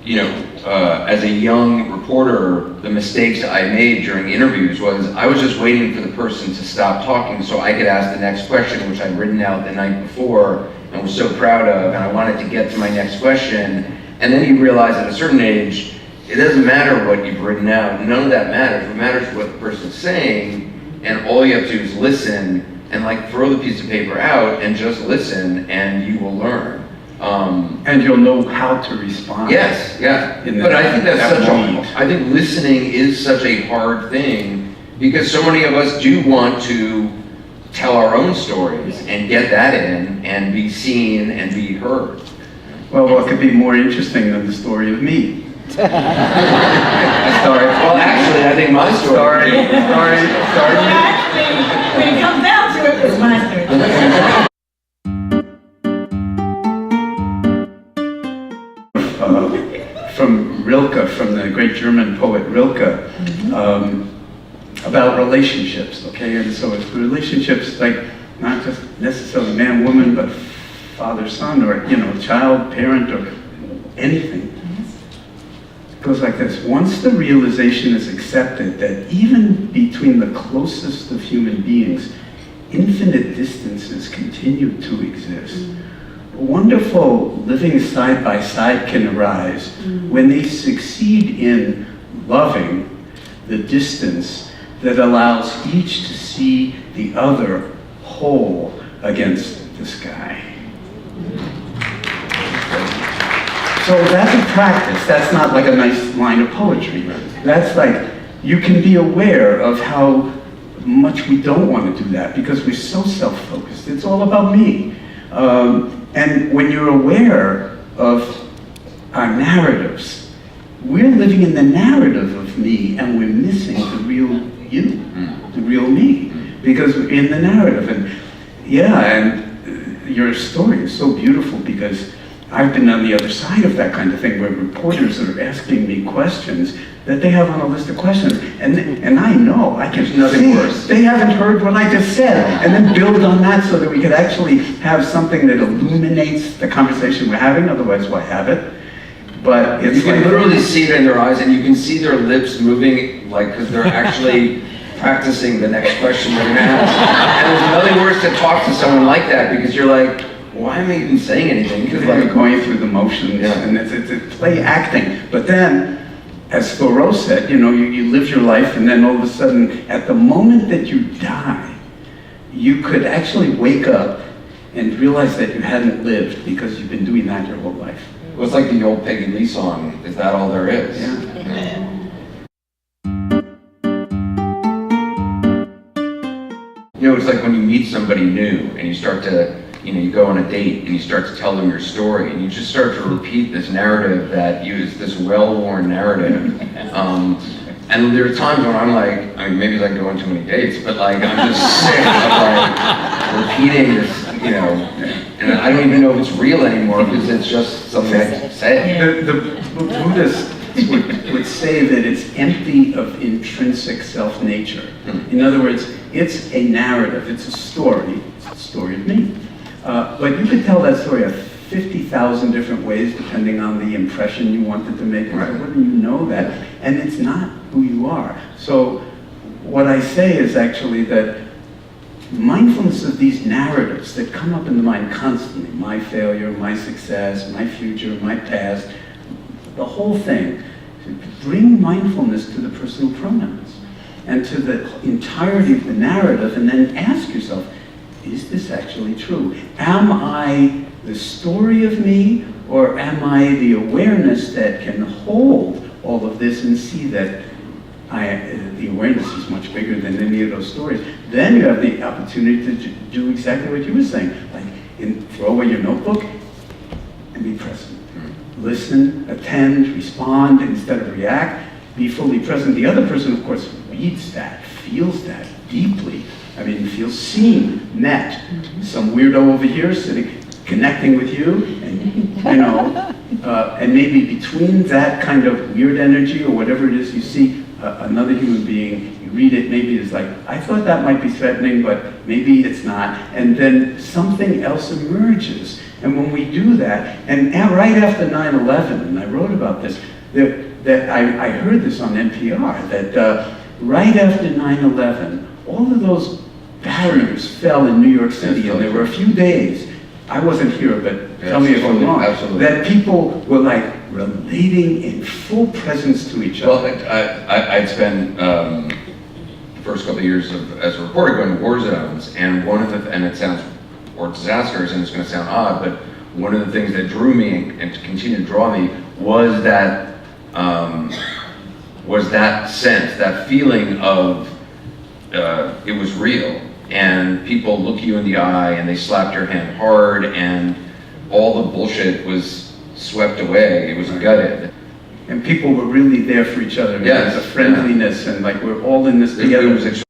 as a young reporter, the mistakes I made during interviews was I was just waiting for the person to stop talking so I could ask the next question, which I'd written out the night before and was so proud of, and I wanted to get to my next question. And then you realize at a certain age, it doesn't matter what you've written out. None of that matters. What matters is what the person's saying, and all you have to do is listen and throw the piece of paper out and just listen, and you will learn. And you'll know how to respond. Yes, yeah. But I think I think listening is such a hard thing because so many of us do want to tell our own stories and get that in and be seen and be heard. Well, what could be more interesting than the story of me? Sorry. Well, actually, I think my story. Actually, when it comes down to it, it's my story. From Rilke, from the great German poet Rilke, about relationships, okay? And so it's relationships not just necessarily man, woman, but father, son, or, child, parent, or anything. It goes like this. Once the realization is accepted that even between the closest of human beings, infinite distances continue to exist, wonderful living side by side can arise when they succeed in loving the distance that allows each to see the other whole against the sky. So that's a practice. That's not like a nice line of poetry. That's you can be aware of how much we don't want to do that because we're so self-focused. It's all about me. And when you're aware of our narratives, we're living in the narrative of me and we're missing the real you, the real me, because we're in the narrative. And your story is so beautiful because I've been on the other side of that kind of thing where reporters are asking me questions that they have on a list of questions, and I know, I can see worse. They haven't heard what I just said, and then build on that so that we could actually have something that illuminates the conversation we're having, otherwise why have it? But it's you can literally see it in their eyes, and you can see their lips moving, because they're actually practicing the next question they're gonna ask. And there's nothing worse to talk to someone like that, because you're like, why am I even saying anything? Because you're going through the motions, and it's play acting. But then, as Thoreau said, you live your life, and then all of a sudden, at the moment that you die, you could actually wake up and realize that you hadn't lived because you've been doing that your whole life. Well, it's like the old Peggy Lee song, Is That All There Is? Yeah. It's like when you meet somebody new and you start to, you go on a date and you start to tell them your story and you just start to repeat this narrative that this well-worn narrative. And there are times when I'm like, maybe I go on too many dates, but I'm just sick of repeating this, and I don't even know if it's real anymore because it's just something I say. The Buddhists would say that it's empty of intrinsic self-nature. In other words, it's a narrative, it's a story of me. But you could tell that story of 50,000 different ways depending on the impression you wanted to make. Right. Whether you know that, and it's not who you are. So what I say is actually that mindfulness of these narratives that come up in the mind constantly, my failure, my success, my future, my past, the whole thing, bring mindfulness to the personal pronouns and to the entirety of the narrative, and then ask yourself, is this actually true? Am I the story of me, or am I the awareness that can hold all of this and see that the awareness is much bigger than any of those stories? Then you have the opportunity to do exactly what you were saying, throw away your notebook and be present. Listen, attend, respond instead of react. Be fully present. The other person, of course, reads that, feels that deeply. Feels seen, met. Some weirdo over here sitting, connecting with you, and and maybe between that kind of weird energy or whatever it is you see, another human being, you read it, maybe it's like, I thought that might be threatening, but maybe it's not, and then something else emerges. And when we do that, and right after 9/11, and I wrote about this, that I heard this on NPR, that right after 9/11, all of those barriers fell in New York City, and there were a few days, I wasn't here, but tell me if I'm wrong, that people were like relating in full presence to each other. Well, I'd spent the first couple of years as a reporter going to war zones, and and it sounds, or disasters, and it's going to sound odd, but one of the things that drew me and to continue to draw me was that sense, that feeling of it was real, and people look you in the eye and they slapped your hand hard, and all the bullshit was swept away. It was gutted. And people were really there for each other. Yes, There's a friendliness, and like we're all in this together. It was